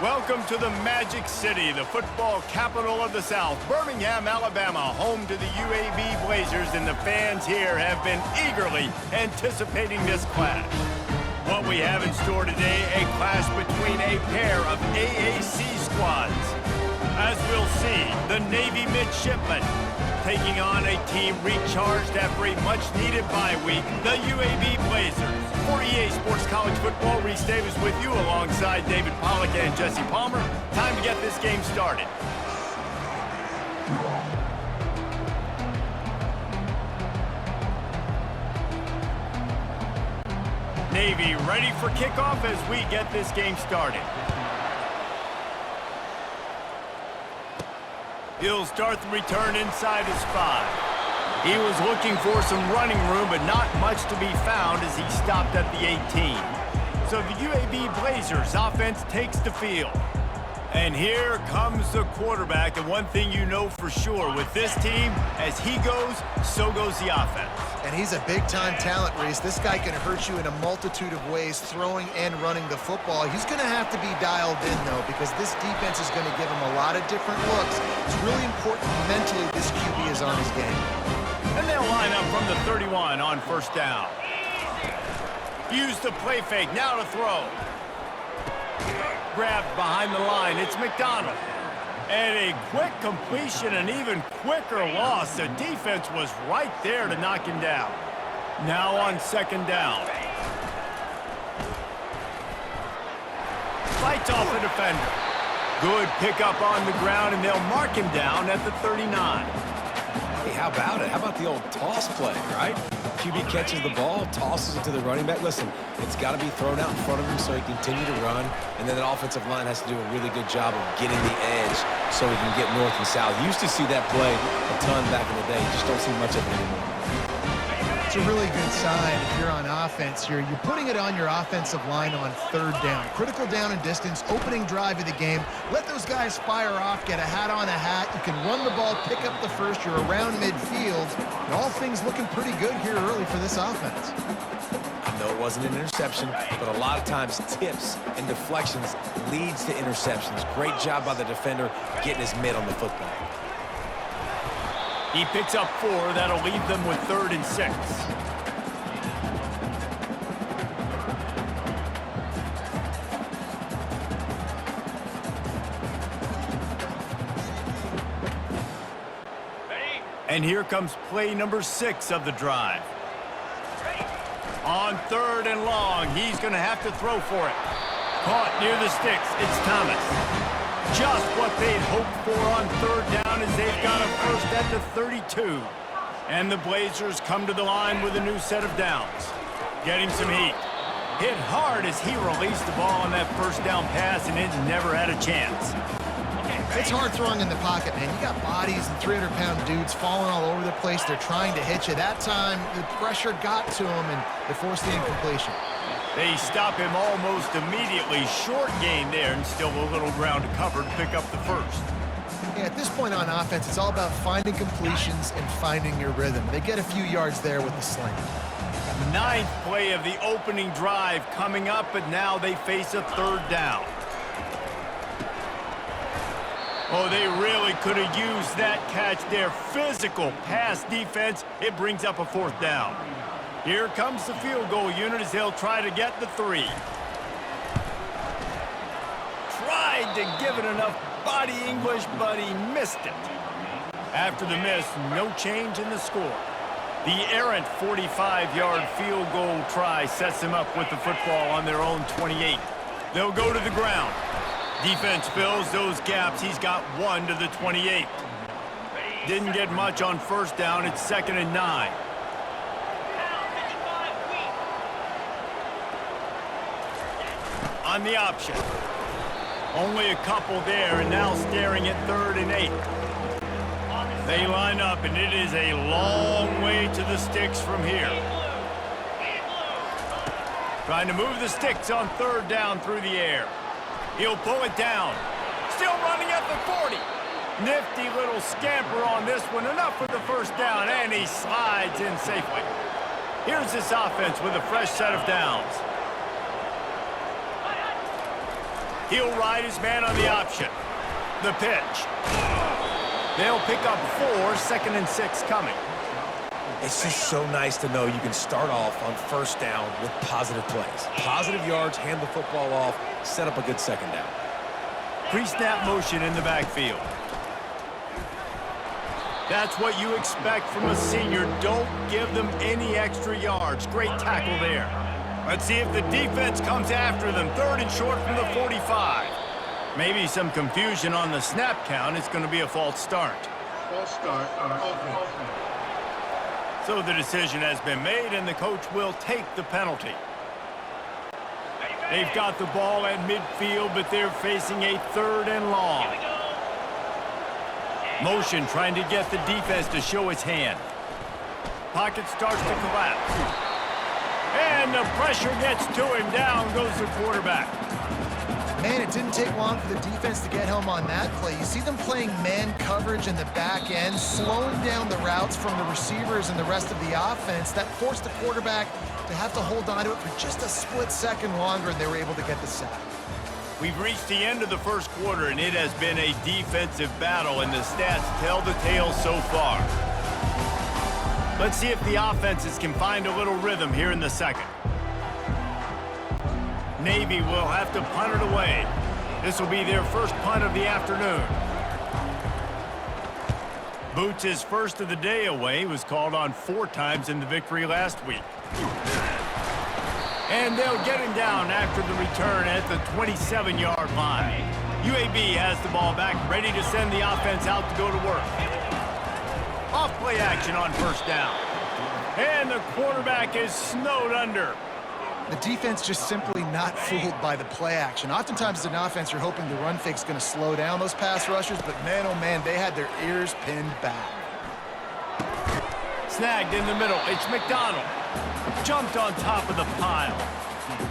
Welcome to the Magic City, the football capital of the South, Birmingham, Alabama, home to the UAB Blazers, and the fans here have been eagerly anticipating this clash. What we have in store today, a clash between a pair of AAC squads. As we'll see, the Navy midshipmen taking on a team recharged after a much-needed bye week, the UAB Blazers. For EA Sports College Football, Reese Davis with you alongside David Pollack and Jesse Palmer. Time to get this game started. Navy ready for kickoff as we get this game started. He'll start the return inside his 5. He was looking for some running room, but not much to be found as he stopped at the 18. So the UAB Blazers offense takes the field. And here comes the quarterback, and one thing you know for sure with this team, as he goes, so goes the offense. And he's a big-time talent, Reese. This guy can hurt you in a multitude of ways, throwing and running the football. He's going to have to be dialed in, though, because this defense is going to give him a lot of different looks. It's really important mentally this QB is on his game. And they'll line up from the 31 on first down. Use the play fake, now to throw. Grabbed behind the line, it's McDonald. And a quick completion, an even quicker loss. The defense was right there to knock him down. Now on second down. Fights off the defender. Good pickup on the ground, and they'll mark him down at the 39. Hey, how about it? How about the old toss play, right? QB catches the ball, tosses it to the running back. Listen, it's got to be thrown out in front of him so he can continue to run, and then the offensive line has to do a really good job of getting the edge so he can get north and south. You used to see that play a ton back in the day. You just don't see much of it anymore. It's a really good sign if you're on offense here. You're putting it on your offensive line on third down. Critical down and distance, opening drive of the game. Let those guys fire off, get a hat on a hat. You can run the ball, pick up the first. You're around midfield. And all things looking pretty good here early for this offense. I know it wasn't an interception, but a lot of times tips and deflections leads to interceptions. Great job by the defender getting his mitt on the football. He picks up 4. That'll leave them with 3rd and 6. Ready? And here comes play number 6 of the drive. Ready? On 3rd and long, he's going to have to throw for it. Caught near the sticks. It's Thomas. Just what they'd hoped for on 3rd down as they've got a first at the 32. And the Blazers come to the line with a new set of downs. Getting some heat. Hit hard as he released the ball on that first down pass, and it never had a chance. It's hard throwing in the pocket, man. You got bodies and 300-pound dudes falling all over the place. They're trying to hit you. That time, the pressure got to him, and they forced the incompletion. They stop him almost immediately. Short gain there, and still a little ground to cover to pick up the first. Yeah, at this point on offense, it's all about finding completions and finding your rhythm. They get a few yards there with the sling. 9th play of the opening drive coming up, but now they face a 3rd down. Oh, they really could have used that catch there. Physical pass defense. It brings up a 4th down. Here comes the field goal unit as they'll try to get the 3. Tried to give it enough body English, but he missed it. After the miss, no change in the score. The errant 45-yard field goal try sets them up with the football on their own 28. They'll go to the ground. Defense fills those gaps. He's got 1 to the 28. Didn't get much on first down. It's 2nd and 9. On the option. Only a couple there, and now staring at 3rd and 8. They line up, and it is a long way to the sticks from here. Trying to move the sticks on 3rd down through the air. He'll pull it down. Still running at the 40. Nifty little scamper on this one. Enough for the first down, and he slides in safely. Here's this offense with a fresh set of downs. He'll ride his man on the option. The pitch. They'll pick up 4, 2nd and 6 coming. It's just so nice to know you can start off on first down with positive plays. Positive yards, hand the football off, set up a good second down. Pre-snap motion in the backfield. That's what you expect from a senior. Don't give them any extra yards. Great tackle there. Let's see if the defense comes after them. 3rd and short from the 45. Maybe some confusion on the snap count. It's going to be a false start. False start. So the decision has been made, and the coach will take the penalty. They've got the ball at midfield, but they're facing a 3rd and long. Motion trying to get the defense to show its hand. Pocket starts to collapse. And the pressure gets to him. Down goes the quarterback. Man, it didn't take long for the defense to get home on that play. You see them playing man coverage in the back end, slowing down the routes from the receivers and the rest of the offense. That forced the quarterback to have to hold on to it for just a split second longer, and they were able to get the sack. We've reached the end of the first quarter, and it has been a defensive battle, and the stats tell the tale so far. Let's see if the offenses can find a little rhythm here in the second. Navy will have to punt it away. This will be their first punt of the afternoon. Boots' first of the day away was called on 4 times in the victory last week. And they'll get him down after the return at the 27-yard line. UAB has the ball back, ready to send the offense out to go to work. Off play action on first down. And the quarterback is snowed under. The defense just simply not fooled by the play action. Oftentimes as an offense, you're hoping the run fake's going to slow down those pass rushers, but man, oh man, they had their ears pinned back. Snagged in the middle. It's McDonald. Jumped on top of the pile.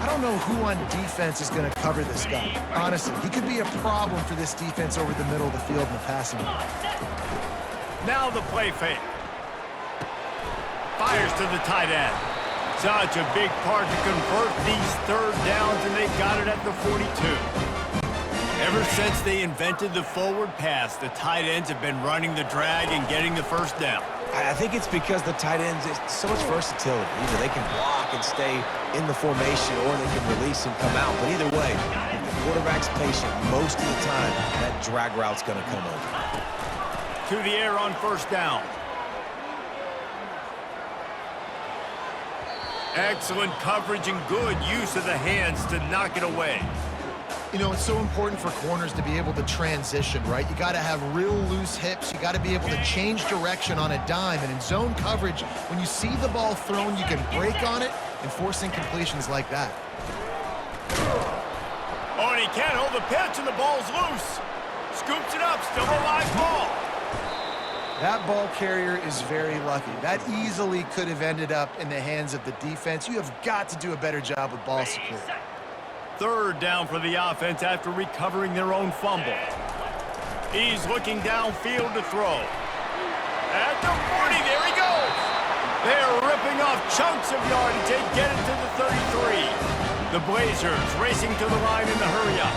I don't know who on defense is going to cover this guy. Honestly, he could be a problem for this defense over the middle of the field in the passing game. Now the play fake. Fires to the tight end. Such a big part to convert these 3rd downs, and they've got it at the 42. Ever since they invented the forward pass, the tight ends have been running the drag and getting the first down. I think it's because the tight ends, it's so much versatility. Either they can block and stay in the formation, or they can release and come out. But either way, if the quarterback's patient, most of the time, that drag route's going to come over. To the air on first down. Excellent coverage and good use of the hands to knock it away. You know, it's so important for corners to be able to transition, right? You got to have real loose hips. You got to be able to change direction on a dime. And in zone coverage, when you see the ball thrown, you can break on it and force incompletions like that. Oh, and he can't hold the pitch, and the ball's loose. Scoops it up, still a live ball. That ball carrier is very lucky. That easily could have ended up in the hands of the defense. You have got to do a better job with ball security. 3rd down for the offense after recovering their own fumble. He's looking downfield to throw. At the 40, there he goes. They're ripping off chunks of yardage. They get it to the 33. The Blazers racing to the line in the hurry-up.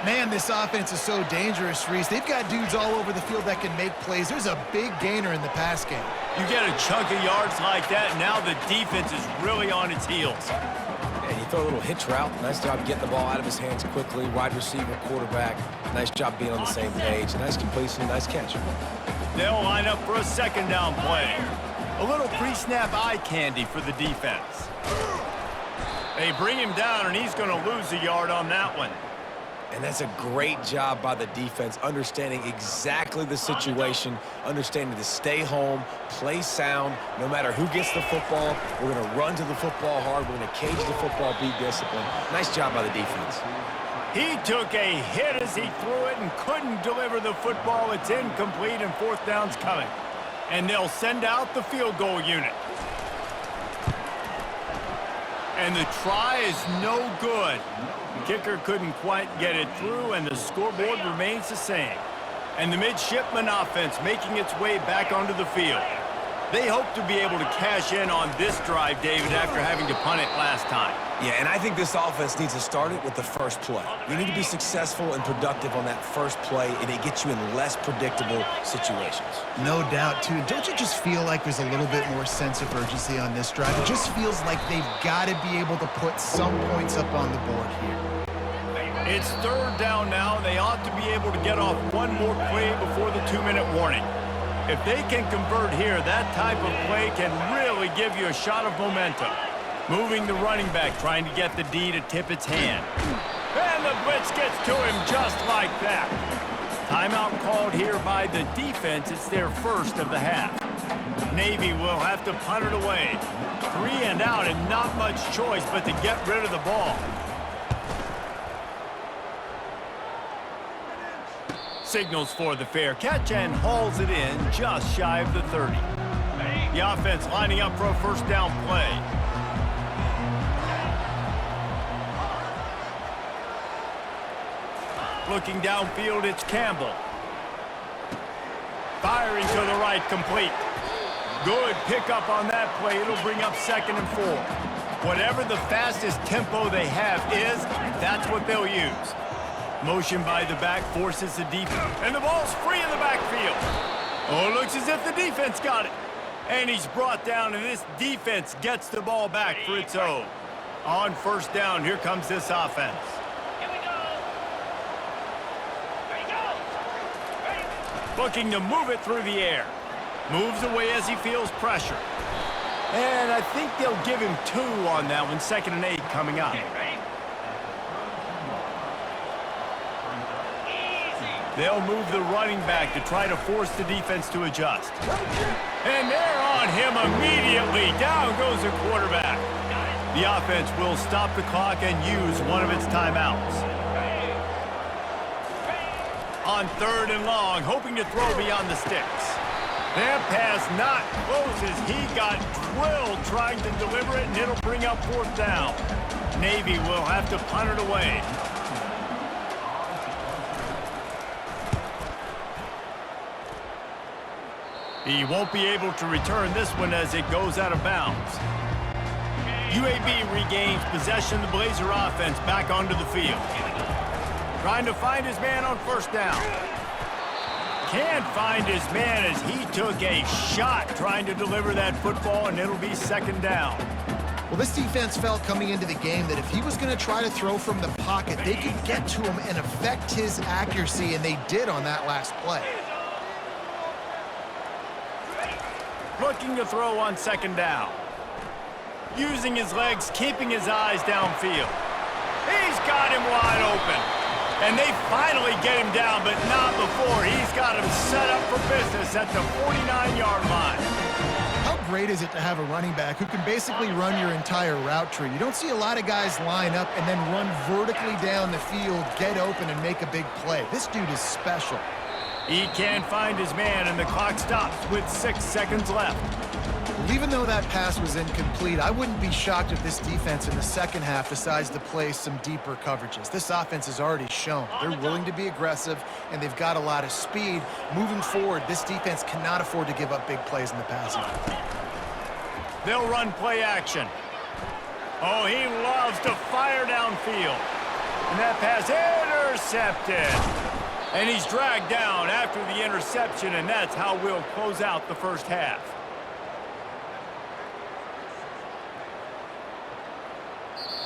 Man, this offense is so dangerous, Reese. They've got dudes all over the field that can make plays. There's a big gainer in the pass game. You get a chunk of yards like that, now the defense is really on its heels. And you throw a little hitch route. Nice job getting the ball out of his hands quickly. Wide receiver, quarterback. Nice job being on the same page. Nice completion, nice catch. They'll line up for a 2nd down play. A little pre-snap eye candy for the defense. They bring him down, and he's going to lose a yard on that one. And that's a great job by the defense, understanding exactly the situation, understanding to stay home, play sound. No matter who gets the football, we're going to run to the football hard. We're going to cage the football, be disciplined. Nice job by the defense. He took a hit as he threw it and couldn't deliver the football. It's incomplete, and 4th down's coming. And they'll send out the field goal unit. And the try is no good. Kicker couldn't quite get it through, and the scoreboard remains the same. And the midshipman offense making its way back onto the field. They hope to be able to cash in on this drive, David, after having to punt it last time. Yeah, and I think this offense needs to start it with the first play. You need to be successful and productive on that first play, and it gets you in less predictable situations. No doubt, too. Don't you just feel like there's a little bit more sense of urgency on this drive? It just feels like they've got to be able to put some points up on the board here. It's third down now. They ought to be able to get off one more play before the 2-minute warning. If they can convert here, that type of play can really give you a shot of momentum. Moving the running back, trying to get the D to tip its hand. And the blitz gets to him just like that. Timeout called here by the defense. It's their first of the half. Navy will have to punt it away. 3 and out and not much choice but to get rid of the ball. Signals for the fair catch and hauls it in just shy of the 30. The offense lining up for a first down play. Looking downfield, it's Campbell. Firing to the right, complete. Good pickup on that play. It'll bring up 2nd and 4. Whatever the fastest tempo they have is, that's what they'll use. Motion by the back forces the defense. And the ball's free in the backfield. Oh, it looks as if the defense got it. And he's brought down, and this defense gets the ball back for its own. On first down, here comes this offense. Looking to move it through the air. Moves away as he feels pressure. And I think they'll give him 2 on that one. 2nd and 8 coming up. They'll move the running back to try to force the defense to adjust. And they're on him immediately. Down goes the quarterback. The offense will stop the clock and use one of its timeouts. On 3rd and long, hoping to throw beyond the sticks. That pass not close as he got drilled trying to deliver it, and it'll bring up 4th down. Navy will have to punt it away. He won't be able to return this one as it goes out of bounds. UAB regains possession of the Blazer offense back onto the field. Trying to find his man on first down. Can't find his man as he took a shot trying to deliver that football, and it'll be 2nd down. Well, this defense felt coming into the game that if he was going to try to throw from the pocket, they could get to him and affect his accuracy, and they did on that last play. Looking to throw on 2nd down. Using his legs, keeping his eyes downfield. He's got him wide open. And they finally get him down, but not before. He's got him set up for business at the 49-yard line. How great is it to have a running back who can basically run your entire route tree? You don't see a lot of guys line up and then run vertically down the field, get open, and make a big play. This dude is special. He can't find his man, and the clock stops with 6 seconds left. Well, even though that pass was incomplete, I wouldn't be shocked if this defense in the second half decides to play some deeper coverages. This offense has already shown they're willing to be aggressive, and they've got a lot of speed. Moving forward, this defense cannot afford to give up big plays in the passing game. They'll run play action. Oh, he loves to fire downfield. And that pass intercepted. And he's dragged down after the interception, and that's how we'll close out the first half.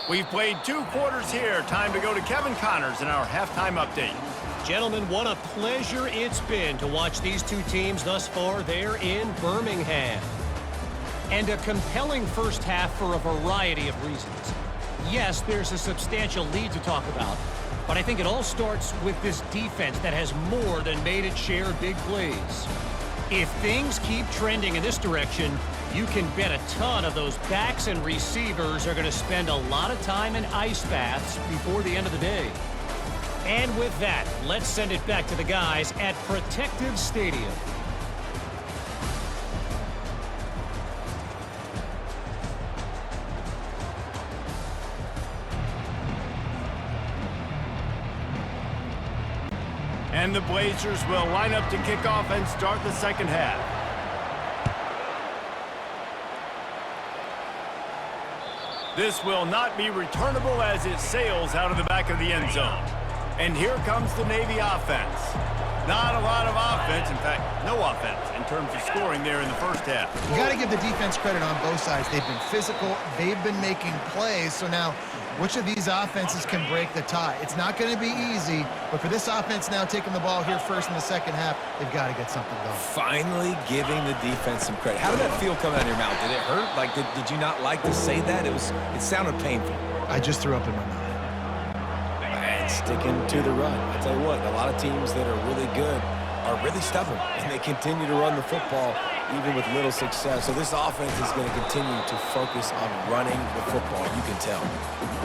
We've played 2 quarters here. Time to go to Kevin Connors in our halftime update. Gentlemen, what a pleasure it's been to watch these 2 teams thus far there in Birmingham. And a compelling first half for a variety of reasons. Yes, there's a substantial lead to talk about, but I think it all starts with this defense that has more than made its share of big plays. If things keep trending in this direction, you can bet a ton of those backs and receivers are going to spend a lot of time in ice baths before the end of the day. And with that, let's send it back to the guys at Protective Stadium. And the Blazers will line up to kick off and start the second half. This will not be returnable as it sails out of the back of the end zone. And here comes the Navy offense. Not a lot of offense, in fact, no offense in terms of scoring there in the first half. You got to give the defense credit on both sides. They've been physical. They've been making plays. So now, which of these offenses can break the tie? It's not going to be easy, but for this offense now taking the ball here first in the second half, they've got to get something going. Finally giving the defense some credit. How did that feel coming out of your mouth? Did it hurt? Like, did you not like to say that? It sounded painful. I just threw up in my mouth. And sticking to the run. I tell you what, a lot of teams that are really good are really stubborn, and they continue to run the football even with little success. So this offense is going to continue to focus on running the football, you can tell.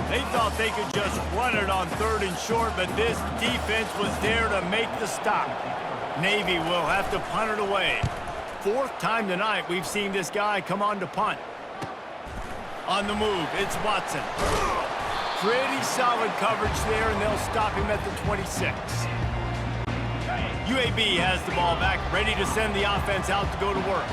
They thought they could just run it on 3rd and short, but this defense was there to make the stop. Navy will have to punt it away. 4th time tonight we've seen this guy come on to punt. On the move, it's Watson. Pretty solid coverage there, and they'll stop him at the 26. UAB has the ball back, ready to send the offense out to go to work.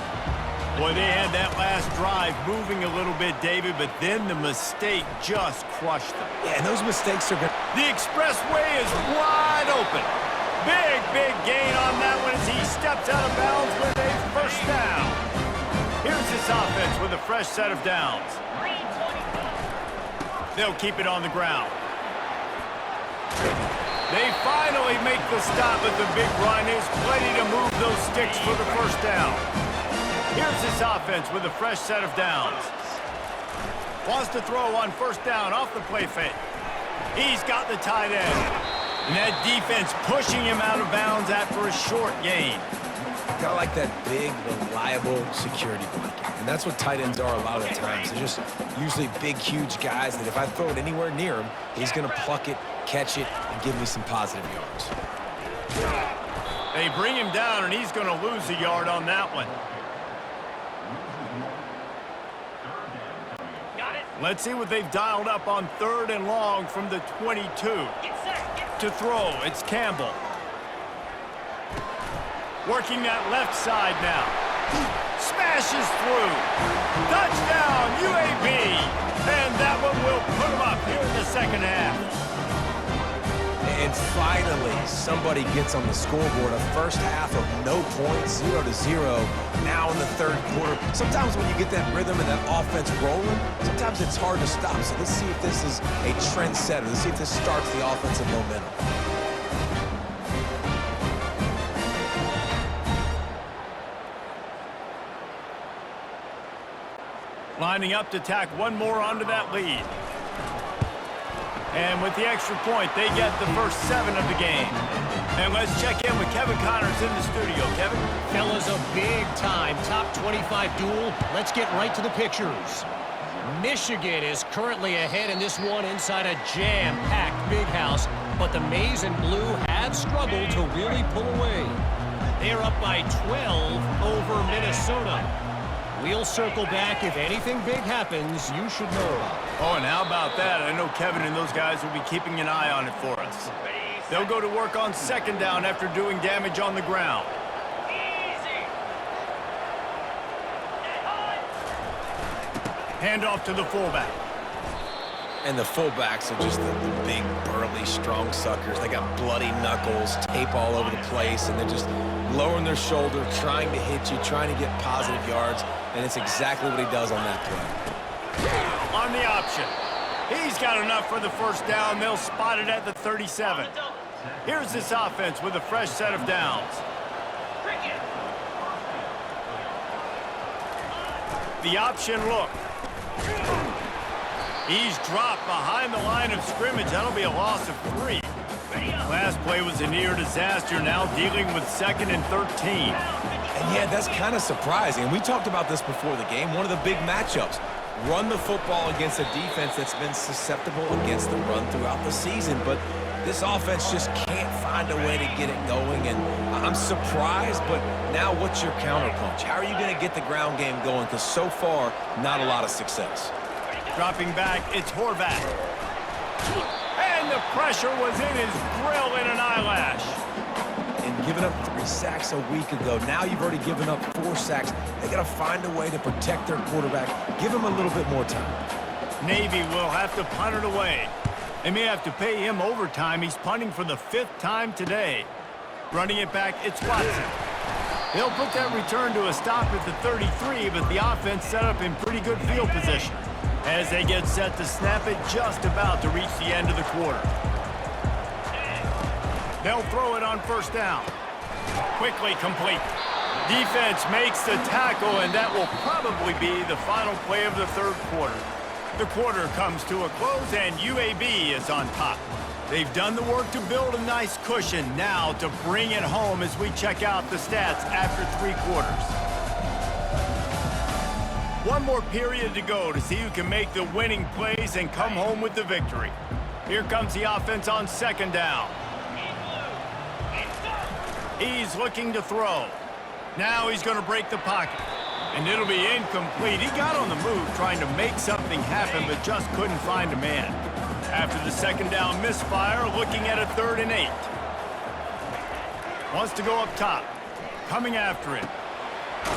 Boy, they had that last drive moving a little bit, David, but then the mistake just crushed them. Yeah, and those mistakes are good. The expressway is wide open. Big gain on that one as he steps out of bounds with a first down. Here's this offense with a fresh set of downs. They'll keep it on the ground. They finally make the stop, but the big run is plenty to move those sticks for the first down. Here's this offense with a fresh set of downs. Wants to throw on first down off the play fake. He's got the tight end. And that defense pushing him out of bounds after a short gain. Kind of like that big, reliable security blanket. And that's what tight ends are a lot of the times. They're just usually big, huge guys that if I throw it anywhere near him, he's going to pluck it, catch it, and give me some positive yards. They bring him down, and he's going to lose a yard on that one. Let's see what they've dialed up on 3rd and long from the 22. To throw, it's Campbell. Working that left side now. Smashes through. Touchdown, UAB. And that one will put them up here in the second half. And finally, somebody gets on the scoreboard. A first half of no points, 0-0. Now in the 3rd quarter. Sometimes when you get that rhythm and that offense rolling, sometimes it's hard to stop. So let's see if this is a trendsetter. Let's see if this starts the offensive momentum. Lining up to tack one more onto that lead. And with the extra point, they get the first 7 of the game. And let's check in with Kevin Connors in the studio. Kevin? Fellas, a big-time top 25 duel. Let's get right to the pictures. Michigan is currently ahead in this one inside a jam-packed big house, but the Maize and Blue have struggled to really pull away. They're up by 12 over Minnesota. We'll circle back. If anything big happens, you should know about it. Oh, and how about that? I know Kevin and those guys will be keeping an eye on it for us. They'll go to work on 2nd down after doing damage on the ground. Hand off to the fullback. And the fullbacks are just the big, burly, strong suckers. They got bloody knuckles, tape all over the place, and they're just lowering their shoulder, trying to hit you, trying to get positive yards, and it's exactly what he does on that play. On the option. He's got enough for the first down. They'll spot it at the 37. Here's this offense with a fresh set of downs. The option look. He's dropped behind the line of scrimmage. That'll be a loss of 3. Last play was a near disaster, now dealing with 2nd and 13. And yeah, that's kind of surprising. We talked about this before the game. One of the big matchups. Run the football against a defense that's been susceptible against the run throughout the season. But this offense just can't find a way to get it going. And I'm surprised, but now what's your counterpunch? How are you going to get the ground game going? Because so far, not a lot of success. Dropping back, it's Horvath. And the pressure was in his grill in an eyelash. And giving up 3 sacks a week ago. Now you've already given up 4 sacks. They got to find a way to protect their quarterback. Give him a little bit more time. Navy will have to punt it away. They may have to pay him overtime. He's punting for the 5th time today. Running it back, it's Watson. They'll put that return to a stop at the 33, but the offense set up in pretty good field position as they get set to snap it just about to reach the end of the quarter. They'll throw it on first down. Quickly complete. Defense makes the tackle, and that will probably be the final play of the 3rd quarter. The quarter comes to a close, and UAB is on top. They've done the work to build a nice cushion. Now to bring it home as we check out the stats after 3 quarters. One more period to go to see who can make the winning plays and come home with the victory. Here comes the offense on 2nd down. He's looking to throw. Now he's going to break the pocket. And it'll be incomplete. He got on the move trying to make something happen, but just couldn't find a man. After the 2nd down misfire, looking at a 3rd and 8. Wants to go up top. Coming after it.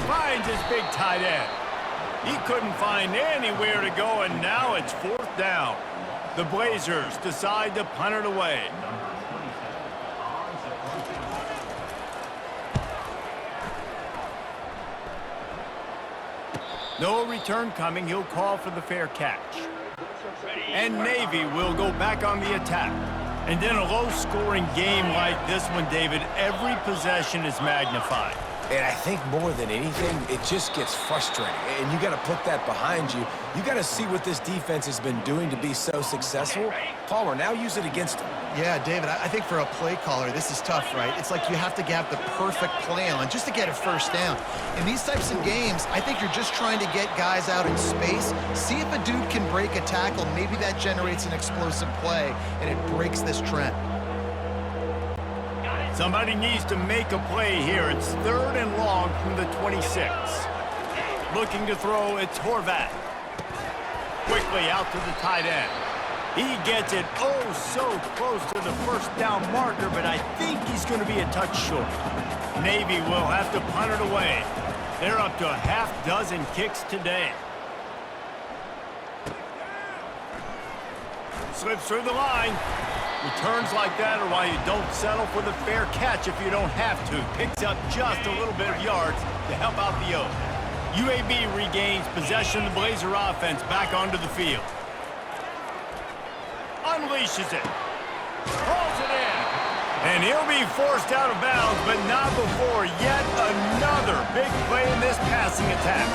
Finds his big tight end. He couldn't find anywhere to go, and now it's 4th down. The Blazers decide to punt it away. No return coming. He'll call for the fair catch. And Navy will go back on the attack. And in a low-scoring game like this one, David, every possession is magnified. And I think more than anything, it just gets frustrating. And you got to put that behind you. You got to see what this defense has been doing to be so successful. Palmer, now use it against them. Yeah, David, I think for a play caller, this is tough, right? It's like you have to have the perfect play on just to get a 1st down. In these types of games, I think you're just trying to get guys out in space, see if a dude can break a tackle. Maybe that generates an explosive play, and it breaks this trend. Somebody needs to make a play here. It's 3rd and long from the 26. Looking to throw, it's Horvat. Quickly out to the tight end. He gets it oh so close to the 1st down marker, but I think he's going to be a touch short. Navy will have to punt it away. They're up to a half-dozen kicks today. Slips through the line. Returns like that are why you don't settle for the fair catch if you don't have to. Picks up just a little bit of yards to help out the O. UAB regains possession of the Blazer offense back onto the field. Unleashes it. Pulls it in. And he'll be forced out of bounds, but not before yet another big play in this passing attack.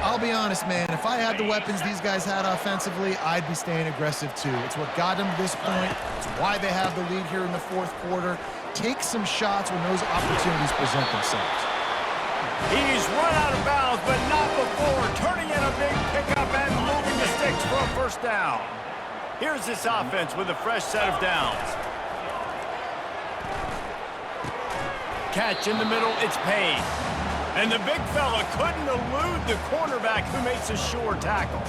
I'll be honest, man, if I had the weapons these guys had offensively, I'd be staying aggressive too. It's what got them to this point. It's why they have the lead here in the 4th quarter. Take some shots when those opportunities present themselves. He's run out of bounds, but not before turning in a big pickup and moving the sticks for a 1st down. Here's this offense with a fresh set of downs. Catch in the middle, it's Payne. And the big fella couldn't elude the cornerback who makes a sure tackle.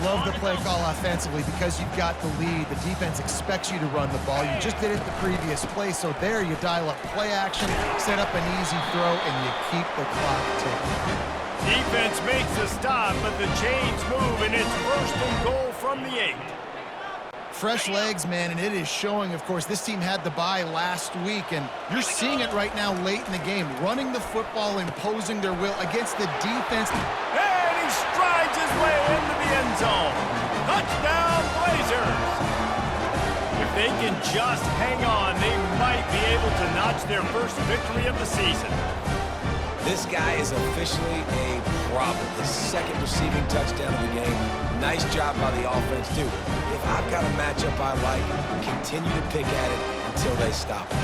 Love the play call offensively because you've got the lead. The defense expects you to run the ball. You just did it the previous play, so there you dial up play action, set up an easy throw, and you keep the clock ticking. Defense makes a stop, but the chains move, and it's 1st and goal from the 8. Fresh legs, man, and it is showing. Of course, this team had the bye last week, and you're seeing it right now late in the game. Running the football, imposing their will against the defense. And he strides his way into the end zone. Touchdown, Blazers! If they can just hang on, they might be able to notch their 1st victory of the season. This guy is officially a problem. His 2nd receiving touchdown of the game. Nice job by the offense, too. If I've got a matchup I like, continue to pick at it until they stop it.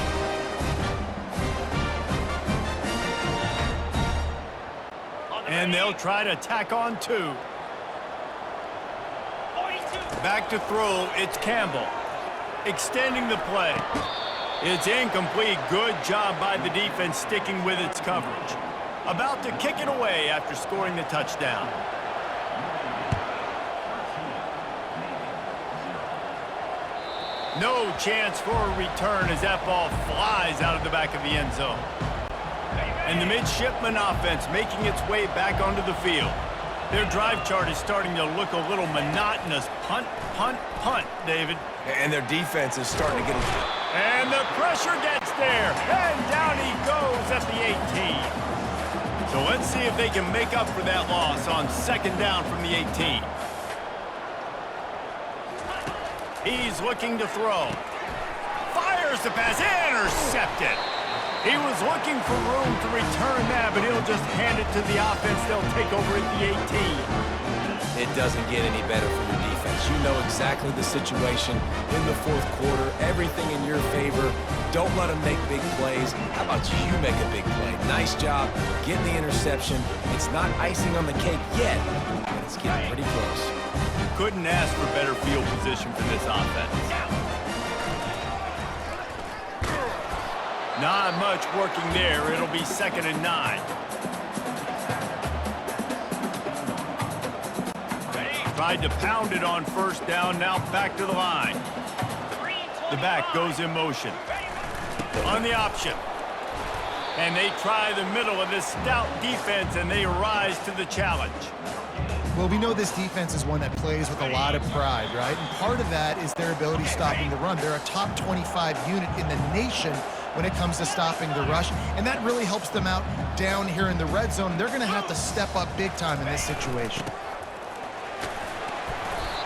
And they'll try to tack on 2. Back to throw, it's Campbell. Extending the play. It's incomplete. Good job by the defense sticking with its coverage. About to kick it away after scoring the touchdown. No chance for a return as that ball flies out of the back of the end zone. And the midshipman offense making its way back onto the field. Their drive chart is starting to look a little monotonous. Punt, punt, punt, David. And their defense is starting to get And the pressure gets there. And down he goes at the 18. So let's see if they can make up for that loss on second down from the 18. He's looking to throw. Fires the pass. Intercepted. He was looking for room to return that, but he'll just hand it to the offense. They'll take over at the 18. It doesn't get any better for your defense. You know exactly the situation in the fourth quarter. Everything in your favor. Don't let them make big plays. How about you make a big play? Nice job getting the interception. It's not icing on the cake yet, but it's getting pretty close. Couldn't ask for better field position for this offense. Not much working there. It'll be 2nd and 9. Tried to pound it on first down. Now back to the line. The back goes in motion. On the option. And they try the middle of this stout defense, and they rise to the challenge. Well, we know this defense is one that plays with a lot of pride, right? And part of that is their ability stopping the run. They're a top 25 unit in the nation when it comes to stopping the rush, and that really helps them out down here in the red zone. They're going to have to step up big time in this situation.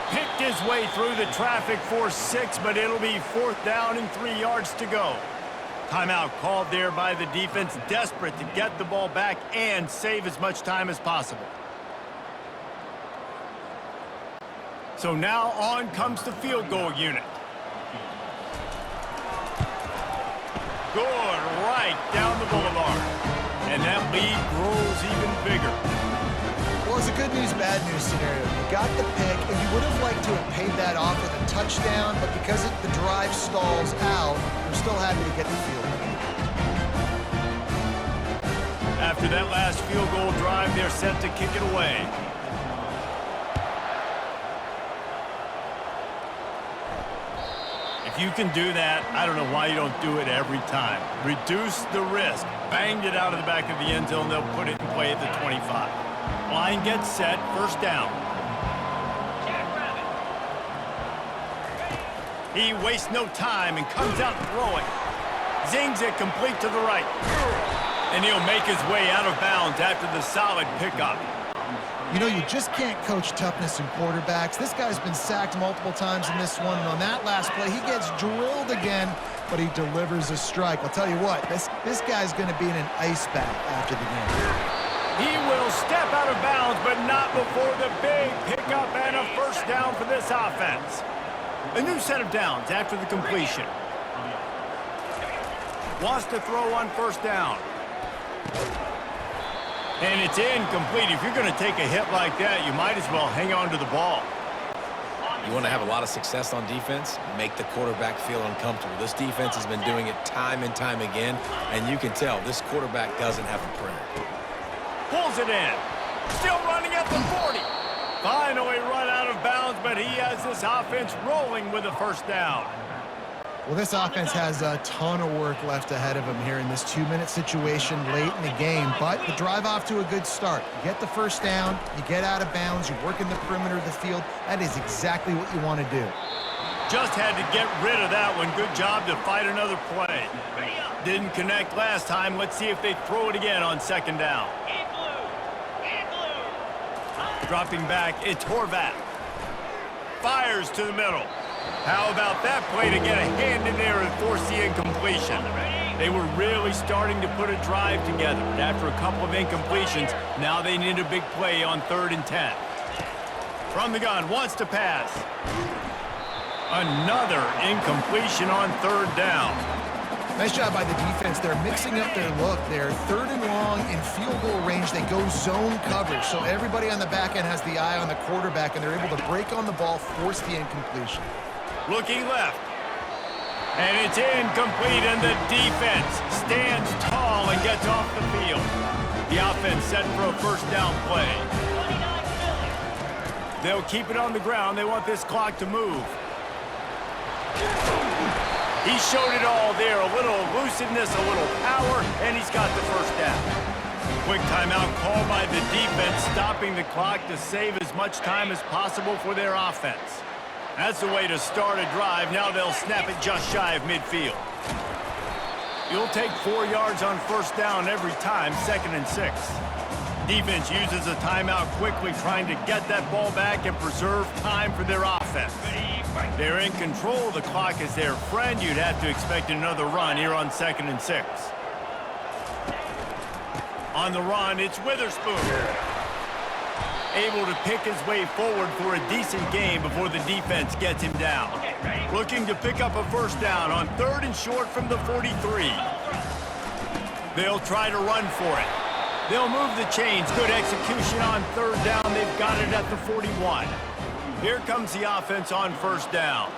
Picked his way through the traffic for 6, but it'll be 4th down and 3 yards to go. Timeout called there by the defense, desperate to get the ball back and save as much time as possible. So now on comes the field goal unit. Good, right down the boulevard. And that lead grows even bigger. Well, it's a good news, bad news scenario. You got the pick, and you would have liked to have paid that off with a touchdown, but because the drive stalls out, you're still happy to get the field goal. After that last field goal drive, they're set to kick it away. If you can do that, I don't know why you don't do it every time. Reduce the risk. Banged it out of the back of the end zone. They'll put it in play at the 25. Line gets set. First down. He wastes no time and comes out throwing. Zings it complete to the right. And he'll make his way out of bounds after the solid pickup. You know, you just can't coach toughness in quarterbacks. This guy's been sacked multiple times in this one, and on that last play, he gets drilled again, but he delivers a strike. I'll tell you what, this guy's going to be in an ice bath after the game. He will step out of bounds, but not before the big pickup and a first down for this offense. A new set of downs after the completion. Wants to throw on first down. And it's incomplete. If you're going to take a hit like that, you might as well hang on to the ball. You want to have a lot of success on defense? Make the quarterback feel uncomfortable. This defense has been doing it time and time again, and you can tell this quarterback doesn't have a prayer. Pulls it in. Still running at the 40. Finally run out of bounds, but he has this offense rolling with a first down. Well, this offense has a ton of work left ahead of them here in this 2-minute situation late in the game, but the drive off to a good start. You get the first down, you get out of bounds, you work in the perimeter of the field. That is exactly what you want to do. Just had to get rid of that one. Good job to fight another play. Didn't connect last time. Let's see if they throw it again on second down. Dropping back, it's Horvath. Fires to the middle. How about that play to get a hand in there and force the incompletion? They were really starting to put a drive together. After a couple of incompletions, now they need a big play on 3rd and 10. From the gun, wants to pass. Another incompletion on 3rd down. Nice job by the defense. They're mixing up their look. They're 3rd and long in field goal range. They go zone coverage. So everybody on the back end has the eye on the quarterback, and they're able to break on the ball, force the incompletion. Looking left. And it's incomplete, and the defense stands tall and gets off the field. The offense set for a first down play. They'll keep it on the ground. They want this clock to move. He showed it all there. A little elusiveness, a little power, and he's got the first down. Quick timeout called by the defense, stopping the clock to save as much time as possible for their offense. That's the way to start a drive. Now they'll snap it just shy of midfield. You'll take 4 yards on first down every time, 2nd and 6. Defense uses a timeout quickly, trying to get that ball back and preserve time for their offense. They're in control. The clock is their friend. You'd have to expect another run here on 2nd and 6. On the run, it's Witherspoon. Able to pick his way forward for a decent game before the defense gets him down. Looking to pick up a first down on 3rd and short from the 43. They'll try to run for it. They'll move the chains. Good execution on 3rd down. They've got it at the 41. Here comes the offense on first down.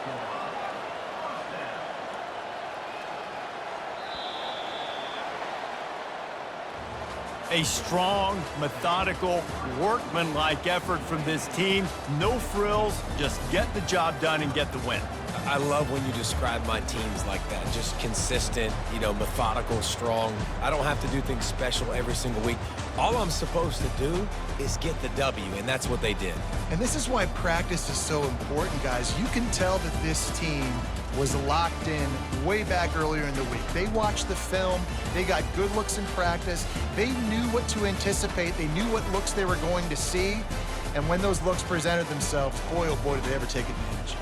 A strong, methodical, workmanlike effort from this team. No frills, just get the job done and get the win. I love when you describe my teams like that. Just consistent, methodical, strong. I don't have to do things special every single week. All I'm supposed to do is get the W, and that's what they did. And this is why practice is so important, guys. You can tell that this team was locked in way back earlier in the week. They watched the film. They got good looks in practice. They knew what to anticipate. They knew what looks they were going to see. And when those looks presented themselves, boy, oh boy, did they ever take advantage.